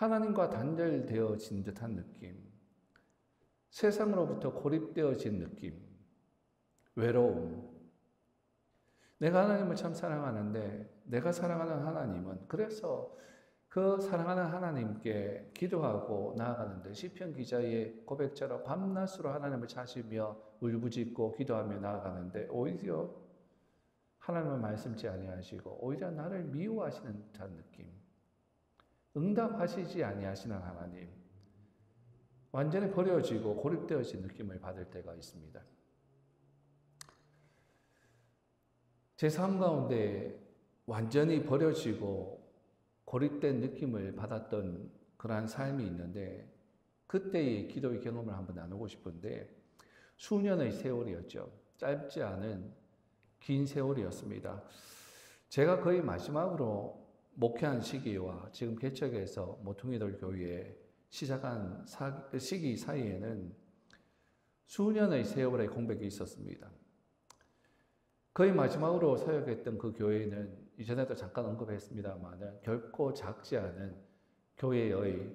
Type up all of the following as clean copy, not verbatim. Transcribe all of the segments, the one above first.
하나님과 단절되어진 듯한 느낌, 세상으로부터 고립되어진 느낌, 외로움. 내가 하나님을 참 사랑하는데 내가 사랑하는 하나님은, 그래서 그 사랑하는 하나님께 기도하고 나아가는데 시편 기자의 고백처럼 밤낮으로 하나님을 찾으며 울부짖고 기도하며 나아가는데 오히려 하나님은 말씀치 아니하시고 오히려 나를 미워하시는 듯한 느낌, 응답하시지 아니하시는 하나님, 완전히 버려지고 고립되어진 느낌을 받을 때가 있습니다. 제 삶 가운데 완전히 버려지고 고립된 느낌을 받았던 그러한 삶이 있는데, 그때의 기도의 경험을 한번 나누고 싶은데, 수년의 세월이었죠. 짧지 않은 긴 세월이었습니다. 제가 거의 마지막으로 목회한 시기와 지금 개척해서 모퉁이돌 교회에 시작한 시기 사이에는 수년의 세월의 공백이 있었습니다. 거의 마지막으로 사역했던 그 교회는 이전에도 잠깐 언급했습니다만 결코 작지 않은 교회의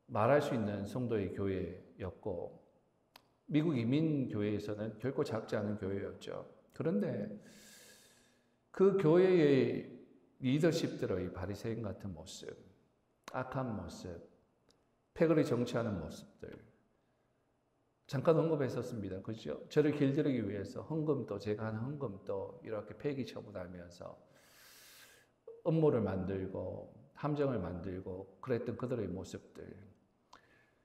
말할 수 있는 성도의 교회였고, 미국 이민교회에서는 결코 작지 않은 교회였죠. 그런데 그 교회의 리더십들의 바리새인 같은 모습, 악한 모습, 패거리 정치하는 모습들 잠깐 언급했었습니다. 그죠? 저를 길들이기 위해서 헌금도, 제가 한 헌금도 이렇게 폐기 처분하면서 음모를 만들고 함정을 만들고 그랬던 그들의 모습들,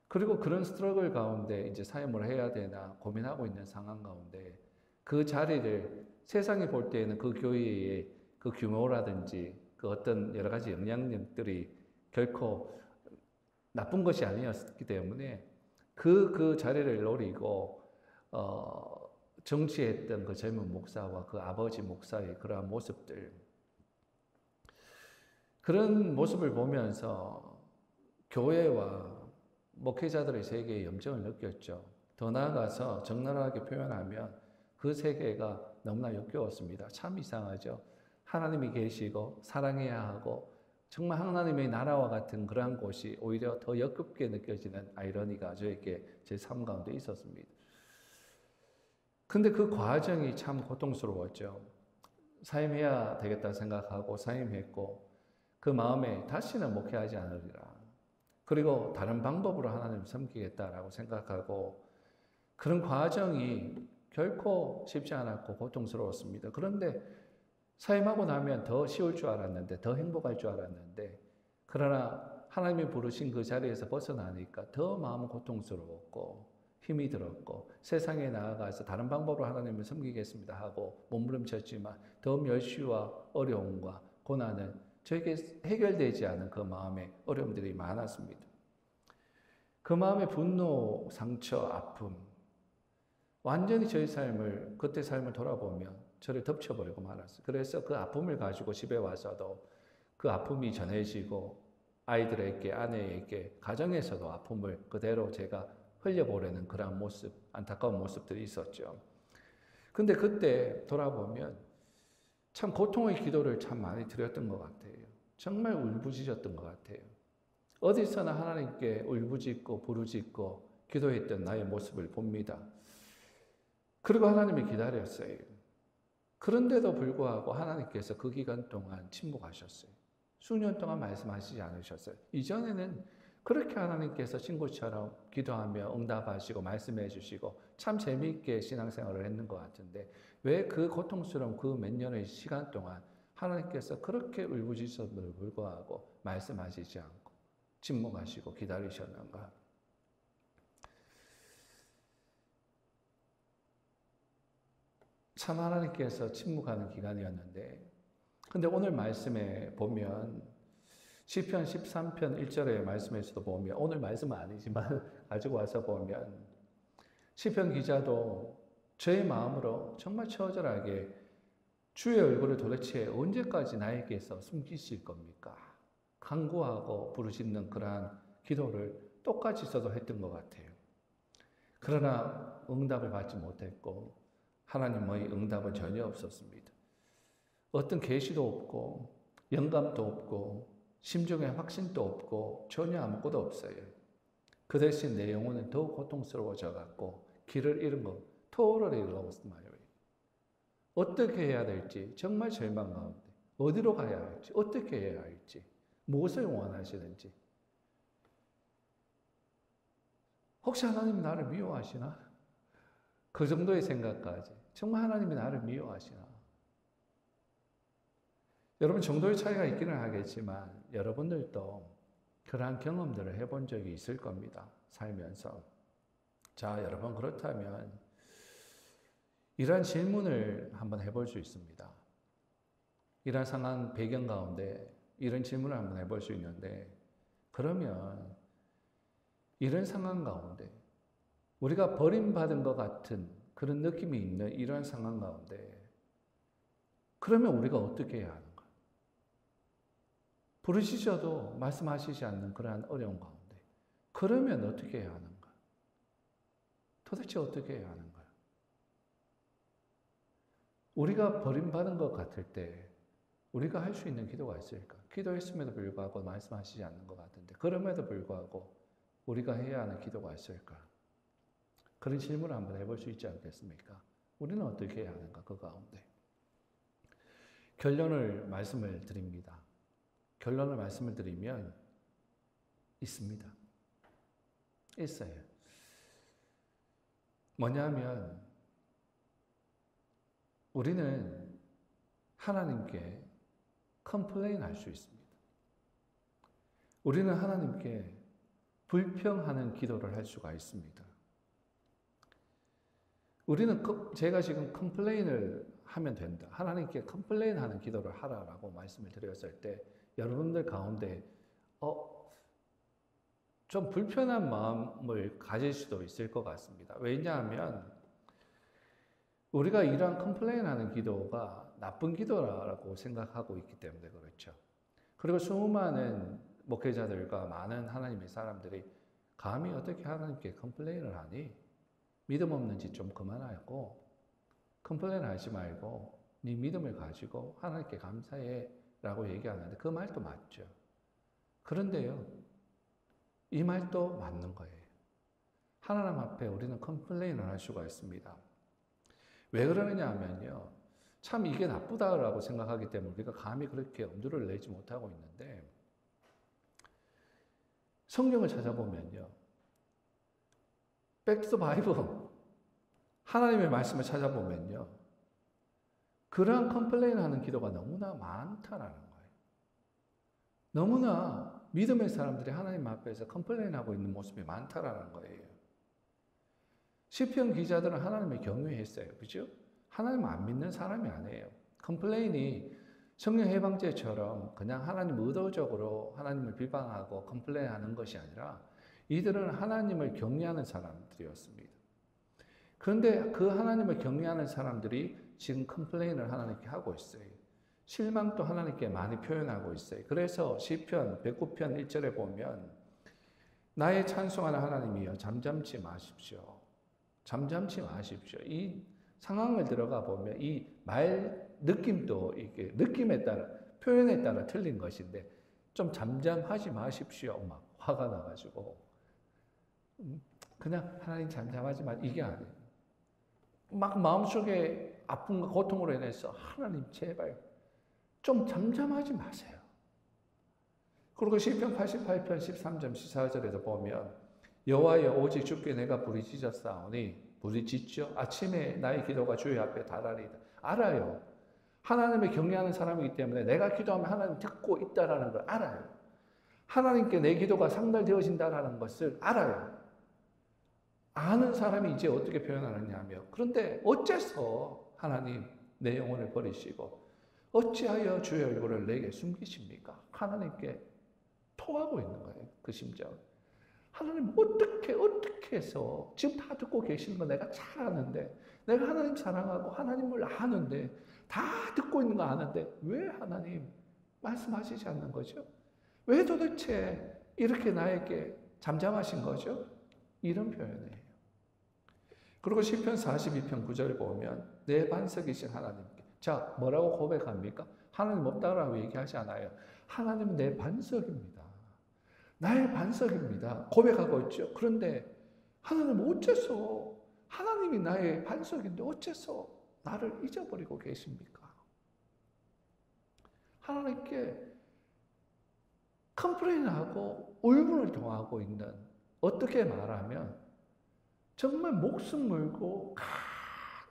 그리고 그런 스트러글 가운데 이제 사임을 해야 되나 고민하고 있는 상황 가운데 그 자리를 세상이 볼 때에는 그 교회의 그 규모라든지 그 어떤 여러 가지 영향력들이 결코 나쁜 것이 아니었기 때문에 그 자리를 노리고 정치했던 그 젊은 목사와 그 아버지 목사의 그러한 모습들, 그런 모습을 보면서 교회와 목회자들의 세계의 염증을 느꼈죠. 더 나아가서 적나라하게 표현하면 그 세계가 너무나 역겨웠습니다. 참 이상하죠. 하나님이 계시고 사랑해야 하고 정말 하나님의 나라와 같은 그러한 곳이 오히려 더 역겹게 느껴지는 아이러니가 저에게 제 삶 가운데 있었습니다. 근데 그 과정이 참 고통스러웠죠. 사임해야 되겠다 생각하고 사임했고, 그 마음에 다시는 목회하지 않으리라, 그리고 다른 방법으로 하나님을 섬기겠다라고 생각하고, 그런 과정이 결코 쉽지 않았고 고통스러웠습니다. 그런데 사임하고 나면 더 쉬울 줄 알았는데, 더 행복할 줄 알았는데, 그러나 하나님이 부르신 그 자리에서 벗어나니까 더 마음은 고통스러웠고 힘이 들었고, 세상에 나아가서 다른 방법으로 하나님을 섬기겠습니다 하고 몸부림쳤지만 더 멸시와 어려움과 고난은 저에게 해결되지 않은 그 마음의 어려움들이 많았습니다. 그 마음의 분노, 상처, 아픔, 완전히 저의 삶을, 그때 삶을 돌아보면 저를 덮쳐버리고 말았어요. 그래서 그 아픔을 가지고 집에 와서도 그 아픔이 전해지고 아이들에게, 아내에게, 가정에서도 아픔을 그대로 제가 흘려보내는 그런 모습, 안타까운 모습들이 있었죠. 근데 그때 돌아보면 참 고통의 기도를 참 많이 드렸던 것 같아요. 정말 울부짖었던 것 같아요. 어디서나 하나님께 울부짖고 부르짖고 기도했던 나의 모습을 봅니다. 그리고 하나님이 기다렸어요. 그런데도 불구하고 하나님께서 그 기간 동안 침묵하셨어요. 수년 동안 말씀하시지 않으셨어요. 이전에는 그렇게 하나님께서 친구처럼 기도하며 응답하시고 말씀해 주시고 참 재미있게 신앙생활을 했는 것 같은데, 왜 그 고통스러운 그 몇 년의 시간 동안 하나님께서 그렇게 울부짖었음에도 불구하고 말씀하시지 않고 침묵하시고 기다리셨는가? 참 하나님께서 침묵하는 기간이었는데, 근데 오늘 말씀에 보면 시편 13편 1절의 말씀에서도 보면, 오늘 말씀은 아니지만 가지고 와서 보면 시편 기자도 저의 마음으로 정말 처절하게 주의 얼굴을 도대체 언제까지 나에게서 숨기실 겁니까? 간구하고 부르짖는 그러한 기도를 똑같이 써도 했던 것 같아요. 그러나 응답을 받지 못했고 하나님의 응답은 전혀 없었습니다. 어떤 계시도 없고 영감도 없고 심중에 확신도 없고 전혀 아무것도 없어요. 그 대신 내 영혼은 더 고통스러워져 갖고 길을 잃은 거 토를 잃으려고 말이에요. 어떻게 해야 될지 정말 절망 가운데 어디로 가야 할지 어떻게 해야 할지 무엇을 원하시는지 혹시 하나님이 나를 미워하시나? 그 정도의 생각까지 정말 하나님이 나를 미워하시나? 여러분 정도의 차이가 있기는 하겠지만 여러분들도 그러한 경험들을 해본 적이 있을 겁니다. 살면서. 자, 여러분 그렇다면 이러한 질문을 한번 해볼 수 있습니다. 이러한 상황 배경 가운데 이런 질문을 한번 해볼 수 있는데 그러면 이런 상황 가운데 우리가 버림받은 것 같은 그런 느낌이 있는 이러한 상황 가운데 그러면 우리가 어떻게 해야 하는가? 부르시셔도 말씀하시지 않는 그러한 어려운 가운데 그러면 어떻게 해야 하는가? 도대체 어떻게 해야 하는가? 우리가 버림받은 것 같을 때 우리가 할 수 있는 기도가 있을까? 기도했음에도 불구하고 말씀하시지 않는 것 같은데 그럼에도 불구하고 우리가 해야 하는 기도가 있을까? 그런 질문을 한번 해볼 수 있지 않겠습니까? 우리는 어떻게 해야 하는가? 그 가운데 결론을 말씀을 드립니다. 결론을 말씀을 드리면 있습니다. 있어요. 뭐냐면 우리는 하나님께 컴플레인 할 수 있습니다. 우리는 하나님께 불평하는 기도를 할 수가 있습니다. 우리는 제가 지금 컴플레인을 하면 된다. 하나님께 컴플레인 하는 기도를 하라라고 말씀을 드렸을 때 여러분들 가운데 좀 불편한 마음을 가질 수도 있을 것 같습니다. 왜냐하면 우리가 이러한 컴플레인 하는 기도가 나쁜 기도라고 생각하고 있기 때문에 그렇죠. 그리고 수많은 목회자들과 많은 하나님의 사람들이 감히 어떻게 하나님께 컴플레인을 하니? 믿음 없는 짓 좀 그만하고 컴플레인 하지 말고 네 믿음을 가지고 하나님께 감사해 라고 얘기하는데 그 말도 맞죠. 그런데요, 이 말도 맞는 거예요. 하나님 앞에 우리는 컴플레인을 할 수가 있습니다. 왜 그러느냐 하면요, 참 이게 나쁘다라고 생각하기 때문에 우리가 감히 그렇게 엄두를 내지 못하고 있는데 성경을 찾아보면요, 백투 바이블 하나님의 말씀을 찾아보면요, 그러한 컴플레인하는 기도가 너무나 많다라는 거예요. 너무나 믿음의 사람들이 하나님 앞에서 컴플레인하고 있는 모습이 많다라는 거예요. 시편 기자들은 하나님을 경외했어요. 그죠? 하나님 안 믿는 사람이 아니에요. 컴플레인이 성령 해방제처럼 그냥 하나님 의도적으로 하나님을 비방하고 컴플레인하는 것이 아니라 이들은 하나님을 경외하는 사람들이었습니다. 그런데 그 하나님을 경외하는 사람들이 지금 컴플레인을 하나님께 하고 있어요. 실망도 하나님께 많이 표현하고 있어요. 그래서 시편 109편 1절에 보면 나의 찬송하는 하나님이여 잠잠치 마십시오. 잠잠치 마십시오. 이 상황을 들어가 보면 이 말 느낌도 이게 느낌에 따라 표현에 따라 틀린 것인데 좀 잠잠하지 마십시오. 막 화가 나가지고 그냥 하나님 잠잠하지 마 이게 아니에요. 막 마음속에 아픔과 고통으로 인해서 하나님 제발 좀 잠잠하지 마세요. 그리고 시편 88편 13절 14절에도 보면 여호와여 오직 주께 내가 부르짖었사오니 부르짖죠. 아침에 나의 기도가 주의 앞에 달하리이다. 알아요. 하나님을 경외하는 사람이기 때문에 내가 기도하면 하나님 듣고 있다라는 걸 알아요. 하나님께 내 기도가 상달되어진다라는 것을 알아요. 아는 사람이 이제 어떻게 표현하느냐 하며 그런데 어째서 하나님 내 영혼을 버리시고 어찌하여 주의 얼굴을 내게 숨기십니까? 하나님께 토하고 있는 거예요. 그 심정. 하나님 어떻게 해서 지금 다 듣고 계시는 거 내가 잘 아는데 내가 하나님 사랑하고 하나님을 아는데 다 듣고 있는 거 아는데 왜 하나님 말씀하시지 않는 거죠? 왜 도대체 이렇게 나에게 잠잠하신 거죠? 이런 표현이에요. 그리고 시편 42편 9절에 보면 내 반석이신 하나님께 자 뭐라고 고백합니까? 하나님 없다라고 얘기하지 않아요. 하나님은 내 반석입니다. 나의 반석입니다. 고백하고 있죠. 그런데 하나님 어째서 하나님이 나의 반석인데 어째서 나를 잊어버리고 계십니까? 하나님께 컴플레인하고 울분을 토하고 있는, 어떻게 말하면 정말 목숨 물고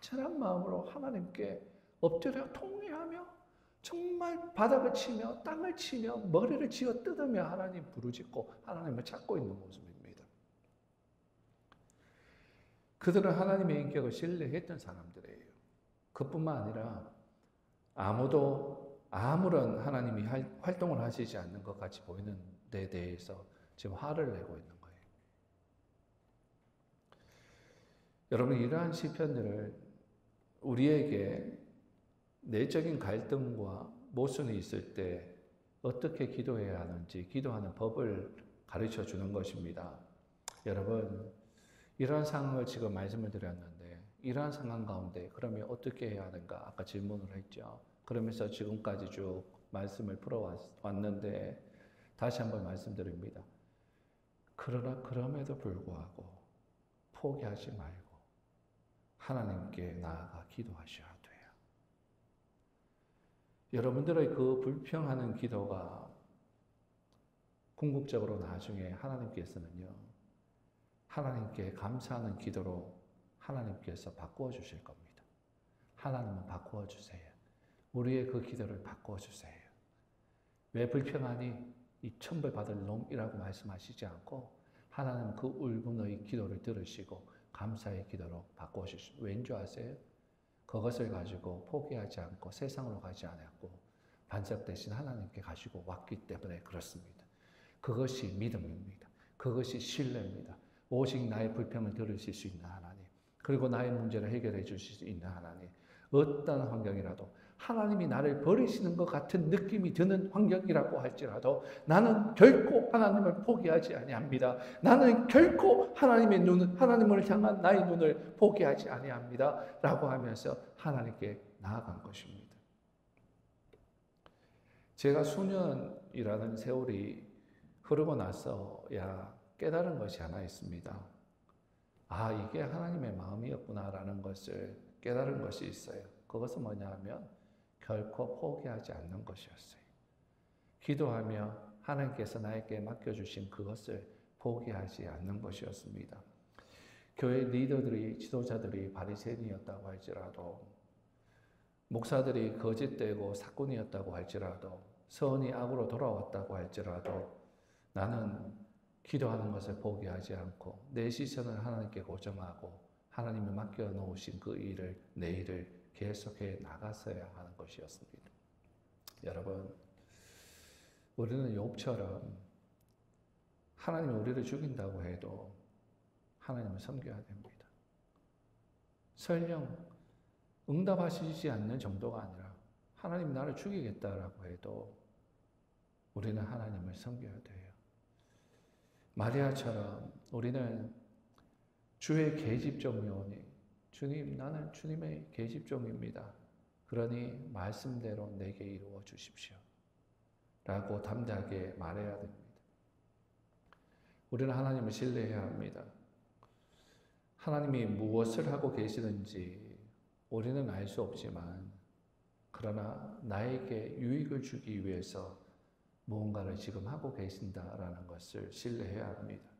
간절한 마음으로 하나님께 엎드려 통회하며 정말 바닥을 치며 땅을 치며 머리를 쥐어 뜯으며 하나님 부르짖고 하나님을 찾고 있는 모습입니다. 그들은 하나님의 인격을 신뢰했던 사람들이에요. 그뿐만 아니라 아무도 아무런 하나님이 활동을 하시지 않는 것 같이 보이는 데 대해서 지금 화를 내고 있는 거예요. 여러분, 이러한 시편들을 우리에게 내적인 갈등과 모순이 있을 때 어떻게 기도해야 하는지 기도하는 법을 가르쳐 주는 것입니다. 여러분, 이러한 상황을 지금 말씀을 드렸는데 이러한 상황 가운데 그러면 어떻게 해야 하는가 아까 질문을 했죠. 그러면서 지금까지 쭉 말씀을 풀어왔는데 다시 한번 말씀드립니다. 그러나 그럼에도 불구하고 포기하지 말고 하나님께 나아가 기도하셔야 돼요. 여러분들의 그 불평하는 기도가 궁극적으로 나중에 하나님께서는요, 하나님께 감사하는 기도로 하나님께서 바꾸어 주실 겁니다. 하나님은 바꾸어 주세요. 우리의 그 기도를 바꾸어 주세요. 왜 불평하니? 이 천벌 받을 놈이라고 말씀하시지 않고 하나님은 그 울분의 기도를 들으시고 감사의 기도로 바꾸어 주시고, 왠지 아세요? 그것을 가지고 포기하지 않고 세상으로 가지 않았고 반석 대신 하나님께 가지고 왔기 때문에 그렇습니다. 그것이 믿음입니다. 그것이 신뢰입니다. 오직 나의 불평을 들으실 수 있는 하나님, 그리고 나의 문제를 해결해 주실 수 있는 하나님, 어떤 환경이라도 하나님이 나를 버리시는 것 같은 느낌이 드는 환경이라고 할지라도 나는 결코 하나님을 포기하지 아니합니다. 나는 결코 하나님을 향한 나의 눈을 포기하지 아니합니다. 라고 하면서 하나님께 나아간 것입니다. 제가 수년이라는 세월이 흐르고 나서야 깨달은 것이 하나 있습니다. 아, 이게 하나님의 마음이었구나라는 것을 깨달은 것이 있어요. 그것은 뭐냐 하면 결코 포기하지 않는 것이었어요. 기도하며 하나님께서 나에게 맡겨주신 그것을 포기하지 않는 것이었습니다. 교회 리더들이, 지도자들이 바리새인이었다고 할지라도, 목사들이 거짓되고 사꾼이었다고 할지라도, 선이 악으로 돌아왔다고 할지라도 나는 기도하는 것을 포기하지 않고 내 시선을 하나님께 고정하고 하나님이 맡겨놓으신 그 일을, 내 일을 계속해 나갔어야 하는 것이었습니다. 여러분, 우리는 욥처럼 하나님이 우리를 죽인다고 해도 하나님을 섬겨야 됩니다. 설령 응답하시지 않는 정도가 아니라 하나님 나를 죽이겠다라고 해도 우리는 하나님을 섬겨야 돼요. 마리아처럼 우리는 주의 계집종이오니 주님, 나는 주님의 계집종입니다. 그러니 말씀대로 내게 이루어 주십시오. 라고 담대하게 말해야 됩니다. 우리는 하나님을 신뢰해야 합니다. 하나님이 무엇을 하고 계시는지 우리는 알 수 없지만, 그러나 나에게 유익을 주기 위해서 무언가를 지금 하고 계신다라는 것을 신뢰해야 합니다.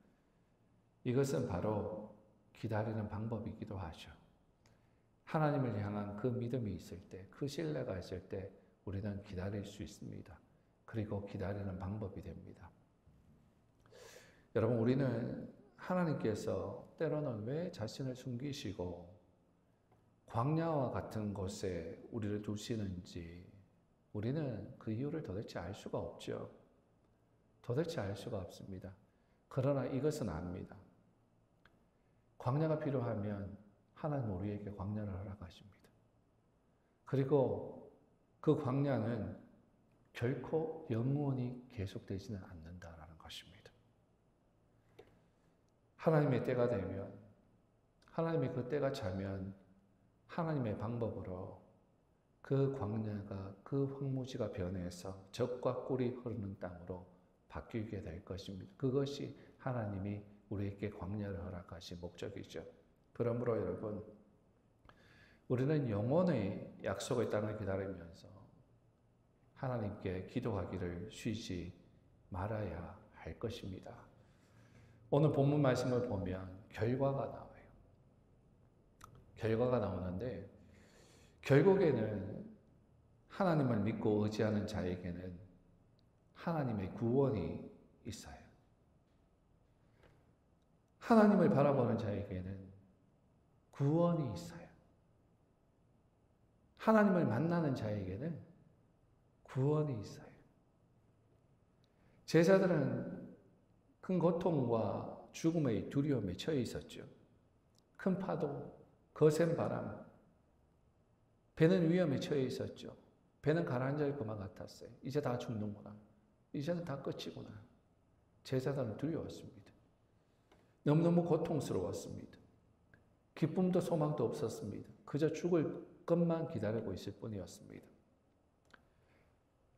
이것은 바로 기다리는 방법이기도 하죠. 하나님을 향한 그 믿음이 있을 때, 그 신뢰가 있을 때 우리는 기다릴 수 있습니다. 그리고 기다리는 방법이 됩니다. 여러분, 우리는 하나님께서 때로는 왜 자신을 숨기시고 광야와 같은 곳에 우리를 두시는지 우리는 그 이유를 도대체 알 수가 없죠. 도대체 알 수가 없습니다. 그러나 이것은 압니다. 광야가 필요하면 하나님 우리에게 광야를 허락하십니다. 그리고 그 광야는 결코 영원히 계속되지는 않는다라는 것입니다. 하나님의 때가 되면, 하나님의 그 때가 차면 하나님의 방법으로 그 광야가 그 황무지가 변해서 젖과 꿀이 흐르는 땅으로 바뀌게 될 것입니다. 그것이 하나님이 우리에게 광야를 허락하신 목적이죠. 그러므로 여러분, 우리는 영원의 약속의 땅을 기다리면서 하나님께 기도하기를 쉬지 말아야 할 것입니다. 오늘 본문 말씀을 보면 결과가 나와요. 결과가 나오는데 결국에는 하나님을 믿고 의지하는 자에게는 하나님의 구원이 있어요. 하나님을 바라보는 자에게는 구원이 있어요. 하나님을 만나는 자에게는 구원이 있어요. 제자들은 큰 고통과 죽음의 두려움에 처해 있었죠. 큰 파도, 거센 바람, 배는 위험에 처해 있었죠. 배는 가라앉을 것만 같았어요. 이제 다 죽는구나. 이제는 다 끝이구나. 제자들은 두려웠습니다. 너무너무 고통스러웠습니다. 기쁨도 소망도 없었습니다. 그저 죽을 것만 기다리고 있을 뿐이었습니다.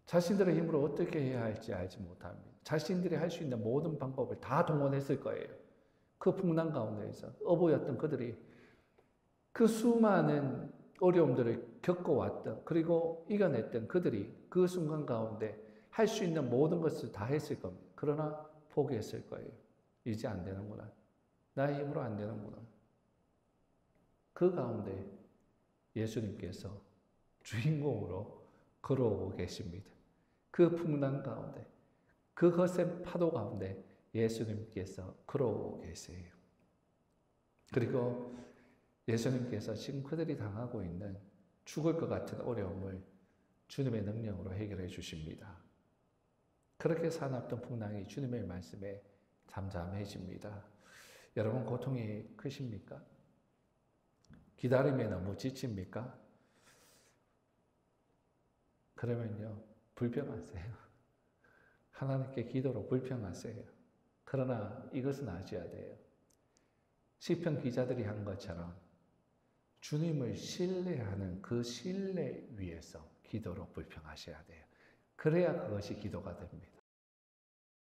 자신들의 힘으로 어떻게 해야 할지 알지 못합니다. 자신들이 할 수 있는 모든 방법을 다 동원했을 거예요. 그 풍랑 가운데에서 어부였던 그들이 그 수많은 어려움들을 겪어왔던, 그리고 이겨냈던 그들이 그 순간 가운데 할 수 있는 모든 것을 다 했을 겁니다. 그러나 포기했을 거예요. 이제 안 되는구나. 나의 힘으로 안 되는구나. 그 가운데 예수님께서 주인공으로 걸어오고 계십니다. 그 풍랑 가운데, 그 거센 파도 가운데 예수님께서 걸어오고 계세요. 그리고 예수님께서 지금 그들이 당하고 있는 죽을 것 같은 어려움을 주님의 능력으로 해결해 주십니다. 그렇게 사납던 풍랑이 주님의 말씀에 잠잠해집니다. 여러분, 고통이 크십니까? 기다림에 너무 지칩니까? 그러면요, 불평하세요. 하나님께 기도로 불평하세요. 그러나 이것은 아셔야 돼요. 시편 기자들이 한 것처럼 주님을 신뢰하는 그 신뢰 위에서 기도로 불평하셔야 돼요. 그래야 그것이 기도가 됩니다.